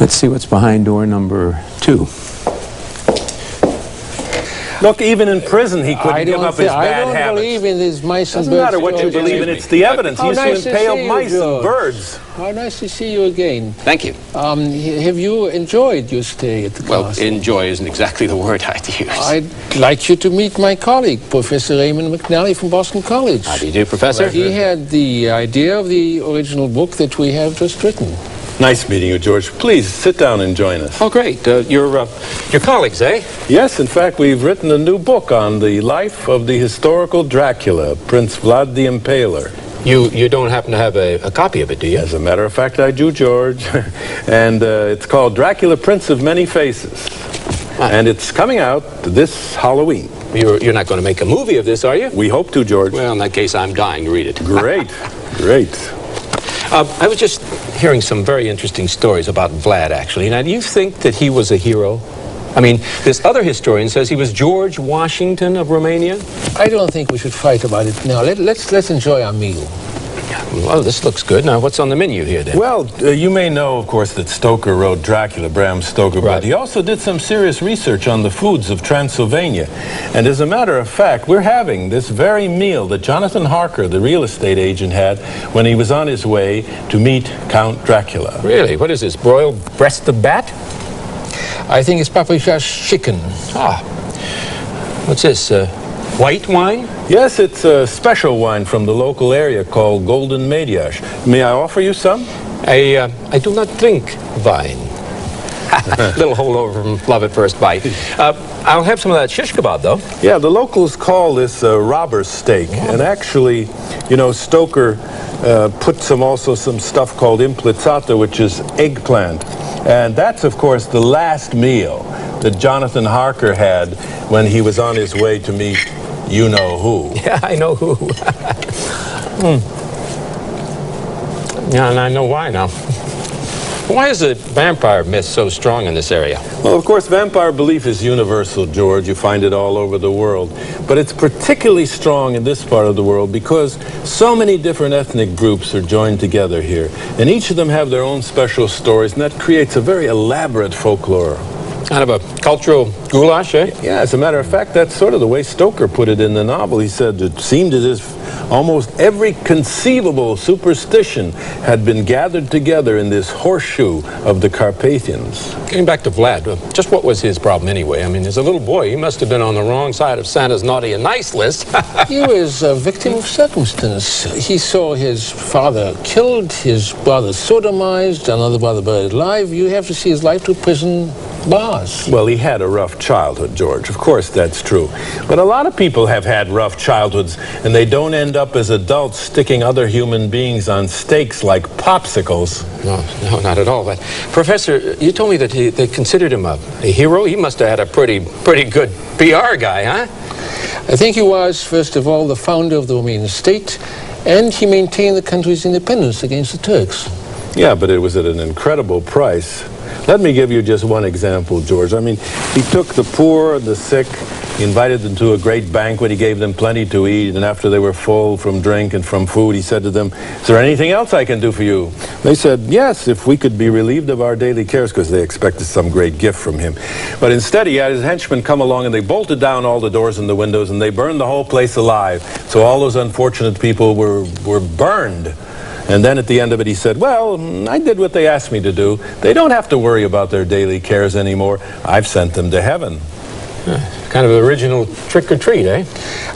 Let's see what's behind door number 2. Look, even in prison, he couldn't give up his bad habits. I don't believe in these mice and birds. Doesn't matter what you believe in, it's the evidence. He used to impale mice and birds. How nice to see you again. Thank you. Have you enjoyed your stay at the castle? Well, enjoy isn't exactly the word I'd use. I'd like you to meet my colleague, Professor Raymond McNally from Boston College. How do you do, Professor? He had the idea of the original book that we have just written. Nice meeting you, George. Please, sit down and join us. Oh, great. Your colleagues, eh? Yes, in fact, we've written a new book on the life of the historical Dracula, Prince Vlad the Impaler. You don't happen to have a copy of it, do you? As a matter of fact, I do, George. And it's called Dracula, Prince of Many Faces. And it's coming out this Halloween. You're not going to make a movie of this, are you? We hope to, George. Well, in that case, I'm dying to read it. Great, great. I was just hearing some very interesting stories about Vlad, actually. Now, do you think that he was a hero? I mean, this other historian says he was George Washington of Romania. I don't think we should fight about it now. Let's enjoy our meal. Well, this looks good. Now, what's on the menu here, then? Well, you may know, of course, that Stoker wrote Dracula, Bram Stoker, right. But he also did some serious research on the foods of Transylvania. And as a matter of fact, we're having this very meal that Jonathan Harker, the real estate agent, had when he was on his way to meet Count Dracula. Really? What is this, broiled breast of bat? I think it's paprika chicken. Ah. What's this, white wine? Yes, it's a special wine from the local area called Golden Mediash. May I offer you some? I do not drink wine. Little holdover from Love at First Bite. I'll have some of that shish kebab, though. Yeah, the locals call this robber's steak. Oh. And actually, you know, Stoker put also some stuff called implizzata, which is eggplant. And that's, of course, the last meal that Jonathan Harker had when he was on his way to meet you-know-who. Yeah, I know who. Yeah, and I know why now. Why is the vampire myth so strong in this area? Well, of course, vampire belief is universal, George. You find it all over the world. But it's particularly strong in this part of the world because so many different ethnic groups are joined together here. And each of them have their own special stories, and that creates a very elaborate folklore. Kind of a cultural goulash, eh? Yeah, as a matter of fact, that's sort of the way Stoker put it in the novel. He said it seemed as if almost every conceivable superstition had been gathered together in this horseshoe of the Carpathians. Getting back to Vlad, just what was his problem anyway? I mean, as a little boy, he must have been on the wrong side of Santa's naughty and nice list. He was a victim of circumstance. He saw his father killed, his brother sodomized, another brother buried alive. You have to see his life to prison bars. Well, he had a rough childhood, George. Of course, that's true. But a lot of people have had rough childhoods, and they don't end up as adults sticking other human beings on stakes like popsicles. No, not at all. But, Professor, you told me that they considered him a hero. He must have had a pretty good PR guy, huh? I think he was, first of all, the founder of the Romanian state, and he maintained the country's independence against the Turks. Yeah, but it was at an incredible price. Let me give you just one example, George. I mean, he took the poor and the sick, he invited them to a great banquet, he gave them plenty to eat, and after they were full from drink and from food, he said to them, "Is there anything else I can do for you?" They said, "Yes, if we could be relieved of our daily cares," because they expected some great gift from him. But instead, he had his henchmen come along, and they bolted down all the doors and the windows, and they burned the whole place alive. So all those unfortunate people were burned. And then at the end of it, he said, "Well, I did what they asked me to do. They don't have to worry about their daily cares anymore. I've sent them to heaven." Kind of original trick-or-treat, eh?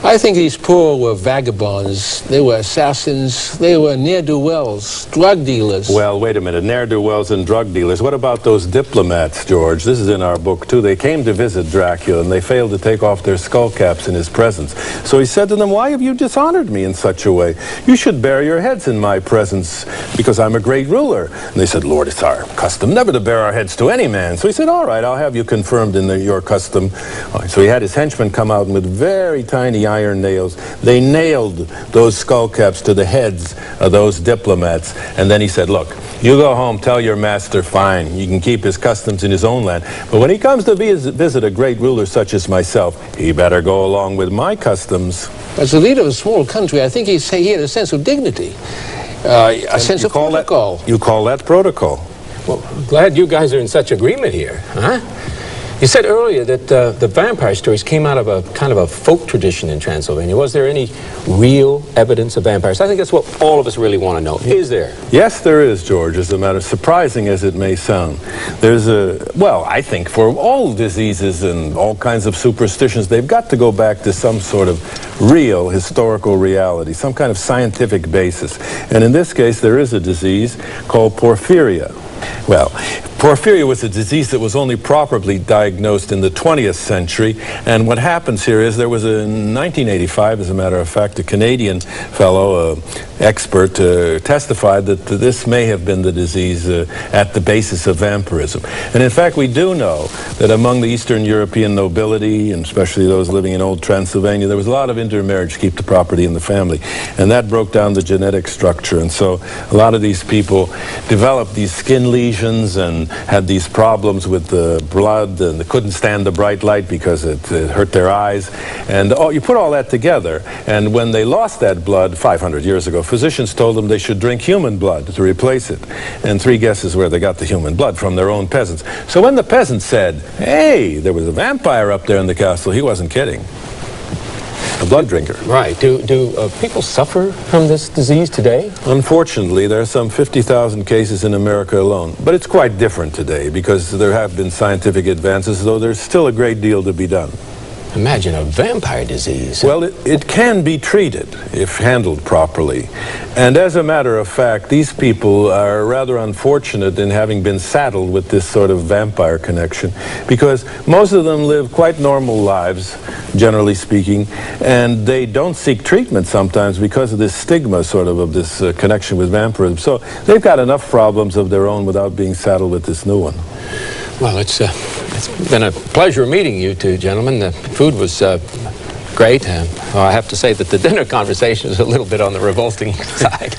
I think these poor were vagabonds. They were assassins. They were ne'er-do-wells, drug dealers. Well, wait a minute. Ne'er-do-wells and drug dealers. What about those diplomats, George? This is in our book, too. They came to visit Dracula, and they failed to take off their skull caps in his presence. So he said to them, "Why have you dishonored me in such a way? You should bare your heads in my presence, because I'm a great ruler." And they said, "Lord, it's our custom never to bare our heads to any man." So he said, "All right, I'll have you confirmed in your custom." So he had his henchmen come out, and with very tiny iron nails, they nailed those skull caps to the heads of those diplomats. And then he said, "Look, you go home, tell your master, fine, you can keep his customs in his own land. But when he comes to visit a great ruler such as myself, he better go along with my customs." As the leader of a small country, I think he had a sense of dignity, a sense of protocol. You call that protocol? Well, glad you guys are in such agreement here, huh? You said earlier that the vampire stories came out of a kind of a folk tradition in Transylvania. Was there any real evidence of vampires? I think that's what all of us really want to know. Is there? Yes, there is, George, as a matter, surprising as it may sound. There's well, I think for all diseases and all kinds of superstitions, they've got to go back to some sort of real historical reality, some kind of scientific basis. And in this case, there is a disease called porphyria. Well, porphyria was a disease that was only properly diagnosed in the 20th century, and what happens here is there was in 1985, as a matter of fact, a Canadian fellow, expert, testified that this may have been the disease at the basis of vampirism. And in fact, we do know that among the Eastern European nobility, and especially those living in old Transylvania, there was a lot of intermarriage to keep the property in the family, and that broke down the genetic structure. And so a lot of these people developed these skin lesions and had these problems with the blood, and they couldn't stand the bright light because it hurt their eyes. And you put all that together, and when they lost that blood 500 years ago, physicians told them they should drink human blood to replace it. And 3 guesses where they got the human blood from: their own peasants. So when the peasants said, hey, there was a vampire up there in the castle, he wasn't kidding. A blood drinker. Right. Do people suffer from this disease today? Unfortunately, there are some 50,000 cases in America alone. But it's quite different today because there have been scientific advances, though there's still a great deal to be done. Imagine a vampire disease. Well, it can be treated if handled properly. And as a matter of fact, these people are rather unfortunate in having been saddled with this sort of vampire connection, because most of them live quite normal lives, generally speaking, and they don't seek treatment sometimes because of this stigma sort of this connection with vampirism. So they've got enough problems of their own without being saddled with this new one. Well, it's been a pleasure meeting you two gentlemen. The food was great. Well, I have to say that the dinner conversation is a little bit on the revolting side.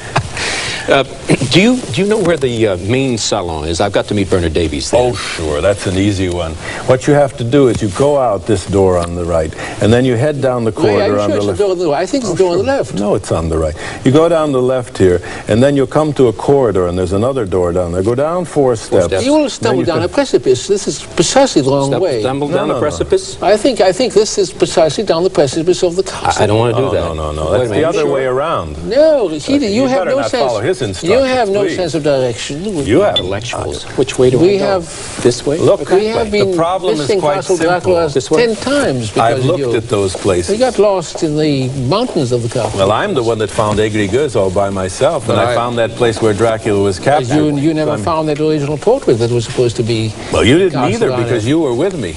Do you know where the main salon is? I've got to meet Bernard Davies there. Oh, sure. That's an easy one. What you have to do is you go out this door on the right, and then you head down the corridor on the left. I think it's the door on the left. No, it's on the right. You go down the left here, and then you'll come to a corridor, and there's another door down there. Go down 4 steps. You will stumble down a precipice. This is precisely the wrong way. Stumble down a precipice? I think this is precisely down the precipice of the castle. I don't want to do that. No. That's the other way around. No, you have no sense. You have no sense of direction. You have intellectuals. Which way do I go? This way? Look, we have been the problem is quite Castle simple. Dracula 10 times because I've looked at those places. We got lost in the mountains of the castle. Well, I'm the one that found Aigri-Guz all by myself, and I found that place where Dracula was captured. You never found that original portrait that was supposed to be. Well, you didn't either because you were with me.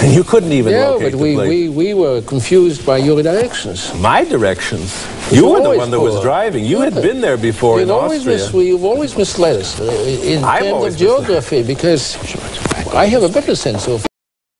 And you couldn't even locate the place. Yeah, but we were confused by your directions. My directions? You were the one that was driving. You had been there before in Austria. You've always misled us in terms of geography, because I have a better sense of